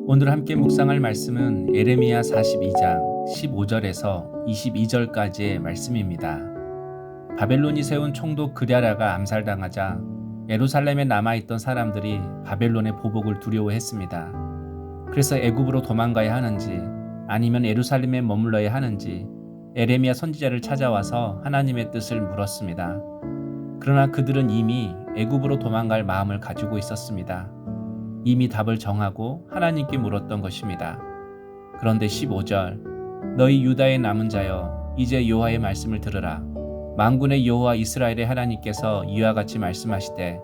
오늘 함께 묵상할 말씀은 예레미야 42장 15절에서 22절까지의 말씀입니다. 바벨론이 세운 총독 그랴라가 암살당하자 예루살렘에 남아있던 사람들이 바벨론의 보복을 두려워했습니다. 그래서 애굽으로 도망가야 하는지 아니면 예루살렘에 머물러야 하는지 예레미야 선지자를 찾아와서 하나님의 뜻을 물었습니다. 그러나 그들은 이미 애굽으로 도망갈 마음을 가지고 있었습니다. 이미 답을 정하고 하나님께 물었던 것입니다. 그런데 15절 너희 유다의 남은 자여 이제 여호와의 말씀을 들으라. 만군의 여호와 이스라엘의 하나님께서 이와 같이 말씀하시되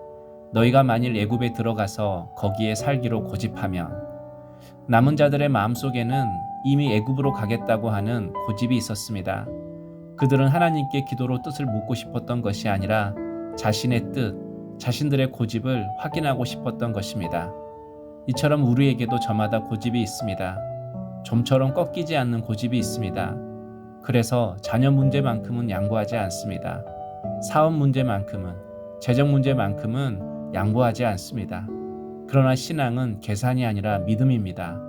너희가 만일 애굽에 들어가서 거기에 살기로 고집하면 남은 자들의 마음속에는 이미 애굽으로 가겠다고 하는 고집이 있었습니다. 그들은 하나님께 기도로 뜻을 묻고 싶었던 것이 아니라 자신의 뜻, 자신들의 고집을 확인하고 싶었던 것입니다. 이처럼 우리에게도 저마다 고집이 있습니다. 좀처럼 꺾이지 않는 고집이 있습니다. 그래서 자녀 문제만큼은 양보하지 않습니다. 사업 문제만큼은, 재정 문제만큼은 양보하지 않습니다. 그러나 신앙은 계산이 아니라 믿음입니다.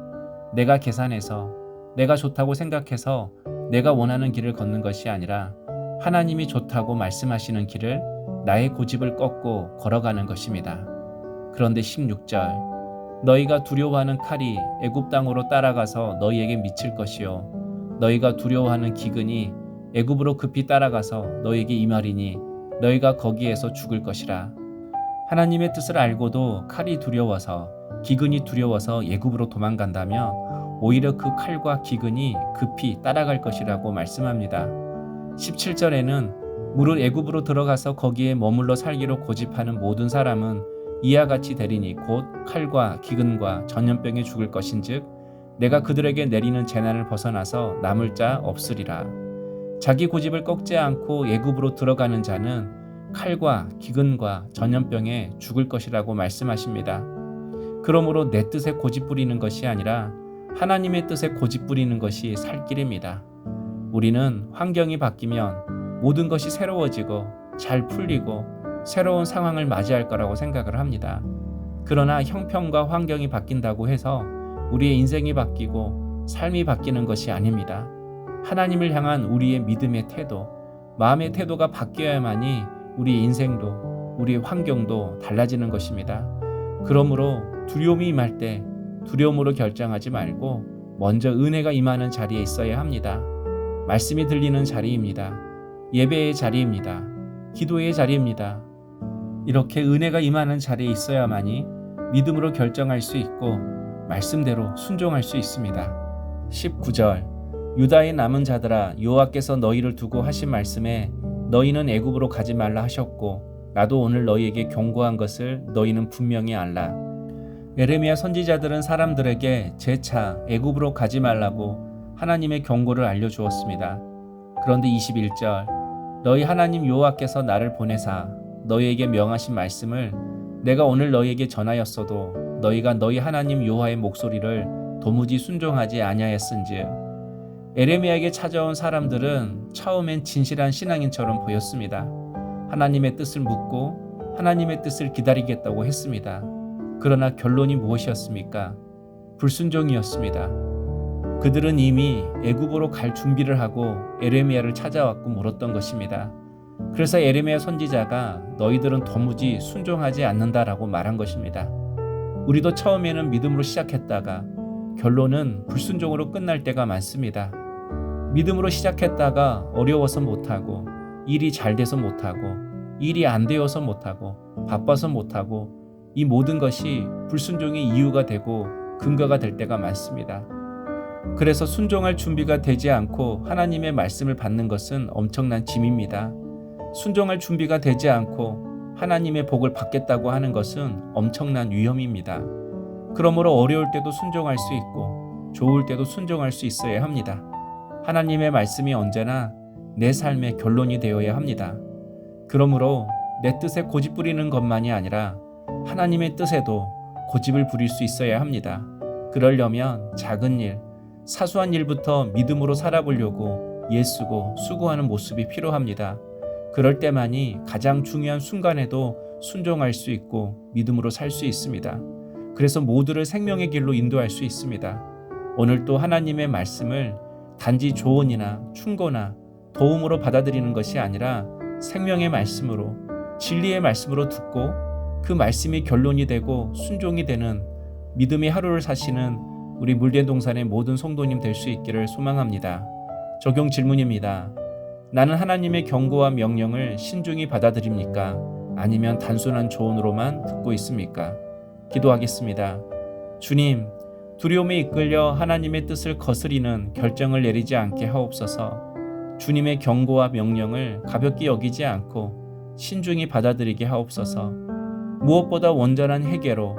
내가 계산해서, 내가 좋다고 생각해서 내가 원하는 길을 걷는 것이 아니라 하나님이 좋다고 말씀하시는 길을 나의 고집을 꺾고 걸어가는 것입니다. 그런데 16절 너희가 두려워하는 칼이 애굽 땅으로 따라가서 너희에게 미칠 것이요 너희가 두려워하는 기근이 애굽으로 급히 따라가서 너희에게 임하리니 너희가 거기에서 죽을 것이라. 하나님의 뜻을 알고도 칼이 두려워서 기근이 두려워서 애굽으로 도망간다면 오히려 그 칼과 기근이 급히 따라갈 것이라고 말씀합니다. 17절에는 무릇 애굽으로 들어가서 거기에 머물러 살기로 고집하는 모든 사람은 이와 같이 되리니 곧 칼과 기근과 전염병에 죽을 것인즉 내가 그들에게 내리는 재난을 벗어나서 남을 자 없으리라. 자기 고집을 꺾지 않고 애굽으로 들어가는 자는 칼과 기근과 전염병에 죽을 것이라고 말씀하십니다. 그러므로 내 뜻에 고집 부리는 것이 아니라 하나님의 뜻에 고집 부리는 것이 살 길입니다. 우리는 환경이 바뀌면 모든 것이 새로워지고 잘 풀리고 새로운 상황을 맞이할 거라고 생각을 합니다. 그러나 형편과 환경이 바뀐다고 해서 우리의 인생이 바뀌고 삶이 바뀌는 것이 아닙니다. 하나님을 향한 우리의 믿음의 태도, 마음의 태도가 바뀌어야만이 우리의 인생도 우리의 환경도 달라지는 것입니다. 그러므로 두려움이 임할 때 두려움으로 결정하지 말고 먼저 은혜가 임하는 자리에 있어야 합니다. 말씀이 들리는 자리입니다. 예배의 자리입니다. 기도의 자리입니다. 이렇게 은혜가 임하는 자리에 있어야만이 믿음으로 결정할 수 있고 말씀대로 순종할 수 있습니다. 19절 유다의 남은 자들아 여호와께서 너희를 두고 하신 말씀에 너희는 애굽으로 가지 말라 하셨고 나도 오늘 너희에게 경고한 것을 너희는 분명히 알라. 예레미야 선지자들은 사람들에게 재차 애굽으로 가지 말라고 하나님의 경고를 알려주었습니다. 그런데 21절 너희 하나님 여호와께서 나를 보내사 너희에게 명하신 말씀을 내가 오늘 너희에게 전하였어도 너희가 너희 하나님 여호와의 목소리를 도무지 순종하지 아니하였은즉 예레미야에게 찾아온 사람들은 처음엔 진실한 신앙인처럼 보였습니다. 하나님의 뜻을 묻고 하나님의 뜻을 기다리겠다고 했습니다. 그러나 결론이 무엇이었습니까? 불순종이었습니다. 그들은 이미 애굽으로 갈 준비를 하고 예레미야를 찾아왔고 물었던 것입니다. 그래서 예레미야 선지자가 너희들은 도무지 순종하지 않는다라고 말한 것입니다. 우리도 처음에는 믿음으로 시작했다가 결론은 불순종으로 끝날 때가 많습니다. 믿음으로 시작했다가 어려워서 못하고 일이 잘 돼서 못하고 일이 안 되어서 못하고 바빠서 못하고 이 모든 것이 불순종의 이유가 되고 근거가 될 때가 많습니다. 그래서 순종할 준비가 되지 않고 하나님의 말씀을 받는 것은 엄청난 짐입니다. 순종할 준비가 되지 않고 하나님의 복을 받겠다고 하는 것은 엄청난 위험입니다. 그러므로 어려울 때도 순종할 수 있고 좋을 때도 순종할 수 있어야 합니다. 하나님의 말씀이 언제나 내 삶의 결론이 되어야 합니다. 그러므로 내 뜻에 고집 부리는 것만이 아니라 하나님의 뜻에도 고집을 부릴 수 있어야 합니다. 그러려면 작은 일, 사소한 일부터 믿음으로 살아보려고 애쓰고 수고하는 모습이 필요합니다. 그럴 때만이 가장 중요한 순간에도 순종할 수 있고 믿음으로 살 수 있습니다. 그래서 모두를 생명의 길로 인도할 수 있습니다. 오늘 또 하나님의 말씀을 단지 조언이나 충고나 도움으로 받아들이는 것이 아니라 생명의 말씀으로, 진리의 말씀으로 듣고 그 말씀이 결론이 되고 순종이 되는 믿음의 하루를 사시는 우리 물된 동산의 모든 성도님 될 수 있기를 소망합니다. 적용 질문입니다. 나는 하나님의 경고와 명령을 신중히 받아들입니까? 아니면 단순한 조언으로만 듣고 있습니까? 기도하겠습니다. 주님, 두려움에 이끌려 하나님의 뜻을 거스리는 결정을 내리지 않게 하옵소서. 주님의 경고와 명령을 가볍게 여기지 않고 신중히 받아들이게 하옵소서. 무엇보다 온전한 회개로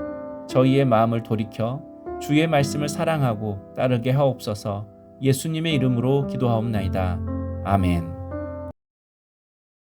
저희의 마음을 돌이켜 주의 말씀을 사랑하고 따르게 하옵소서. 예수님의 이름으로 기도하옵나이다. 아멘.